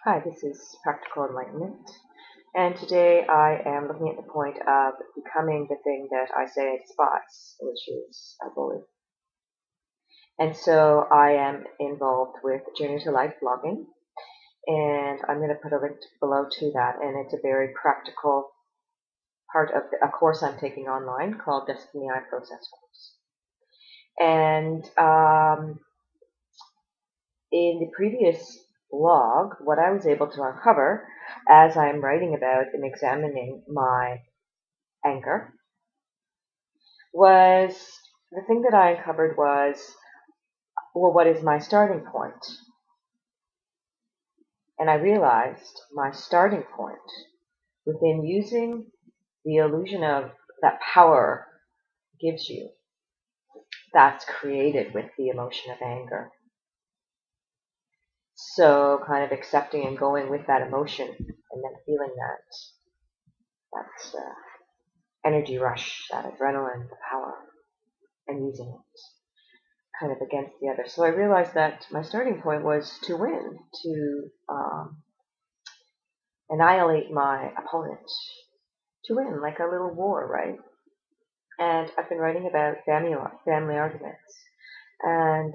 Hi, this is Practical Enlightenment, and today I am looking at the point of becoming the thing that I say I despise, which is a bully. And so I am involved with Journey to Life blogging, and I'm going to put a link below to that, and it's a very practical part of a course I'm taking online called Destiny I Process Course. And in the previous blog, what I was able to uncover as I'm writing about and examining my anger was the thing that I uncovered was, well, what is my starting point? And I realized my starting point within using the illusion of that power gives you, that's created with the emotion of anger. So kind of accepting and going with that emotion and then feeling that energy rush, that adrenaline, the power, and using it kind of against the other. So I realized that my starting point was to win, to annihilate my opponent, to win, like a little war, right? And I've been writing about family arguments, and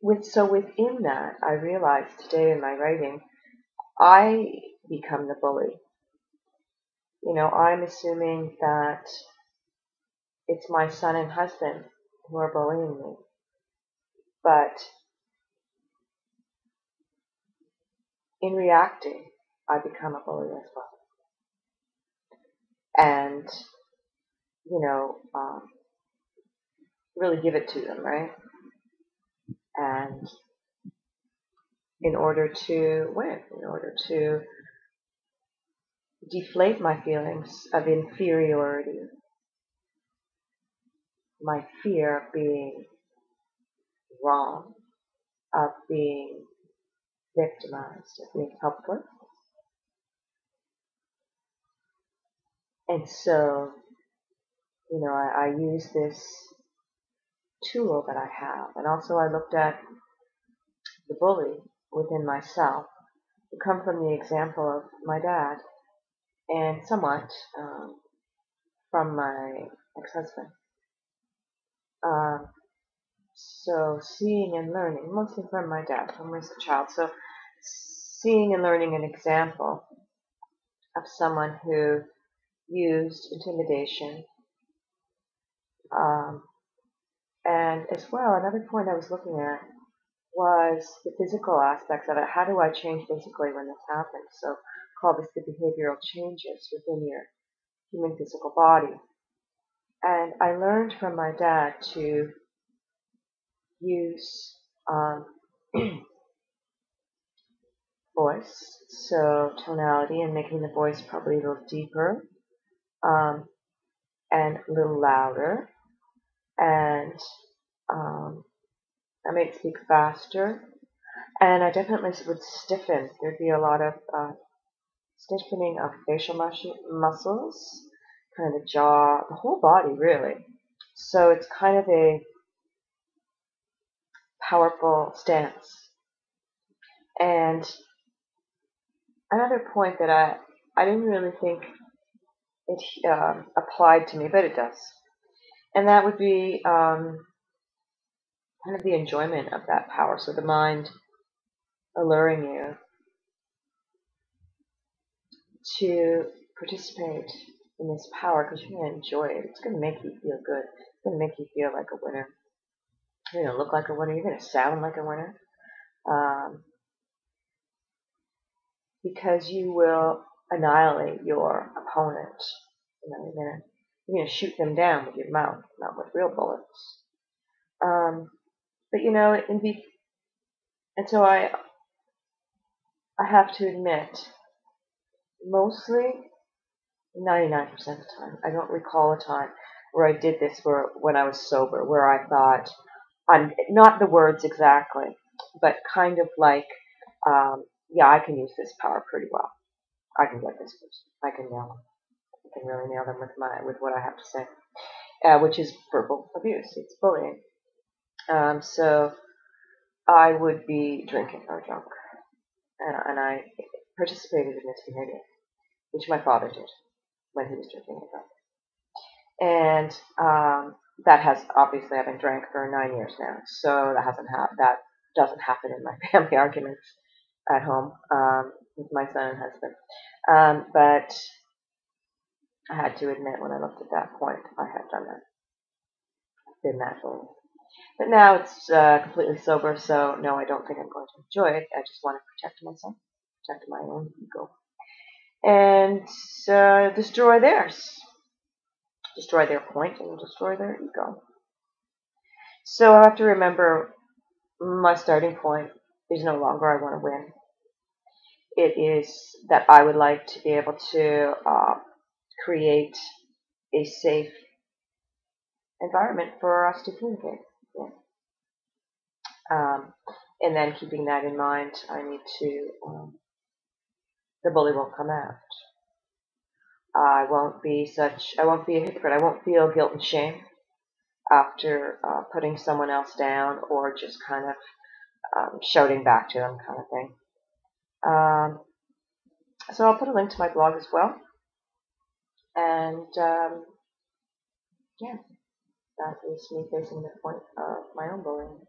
within that, I realized today in my writing, I become the bully. You know, I'm assuming that it's my son and husband who are bullying me, but in reacting, I become a bully as well. And, you know, really give it to them, right? And in order to win, in order to deflate my feelings of inferiority, my fear of being wrong, of being victimized, of being helpless. And so, you know, I use this tool that I have. And also I looked at the bully within myself, to come from the example of my dad, and somewhat from my ex-husband. So seeing and learning, mostly from my dad, from when I was a child. So seeing and learning an example of someone who used intimidation. And as well, another point I was looking at was the physical aspects of it. How do I change physically when this happens? So call this the behavioral changes within your human physical body. And I learned from my dad to use voice, so tonality, and making the voice probably a little deeper and a little louder, and I might speak faster, and I definitely would stiffen. There'd be a lot of stiffening of facial muscles, kind of the jaw, the whole body really. So it's kind of a powerful stance. And another point that I didn't really think it applied to me, but it does. And that would be kind of the enjoyment of that power. So the mind alluring you to participate in this power because you're going to enjoy it. It's going to make you feel good. It's going to make you feel like a winner. You're going to look like a winner. You're going to sound like a winner. Because you will annihilate your opponent. You know, you're going to shoot them down with your mouth, not with real bullets. But you know, and so I have to admit, mostly 99% of the time, I don't recall a time where I did this when I was sober, where I thought, I'm not the words exactly, but kind of like, yeah, I can use this power pretty well. I can get this person. I can nail them. I can really nail them with what I have to say, which is verbal abuse. It's bullying. So I would be drinking or drunk, and I participated in this behavior, which my father did when he was drinking and drunk. And that has obviously I've been drank for 9 years now, so that doesn't happen in my family arguments at home with my son and husband. But I had to admit when I looked at that point, I had done that, been that fool. But now it's completely sober, so no, I don't think I'm going to enjoy it. I just want to protect myself, protect my own ego, and destroy theirs. Destroy their point and destroy their ego. So I have to remember my starting point is no longer I want to win. It is that I would like to be able to create a safe environment for us to communicate. Yeah. And then keeping that in mind, I need to, the bully won't come out. I won't be a hypocrite. I won't feel guilt and shame after putting someone else down or just kind of shouting back to them kind of thing. So I'll put a link to my blog as well. And yeah, that is me facing the point of my own bullying.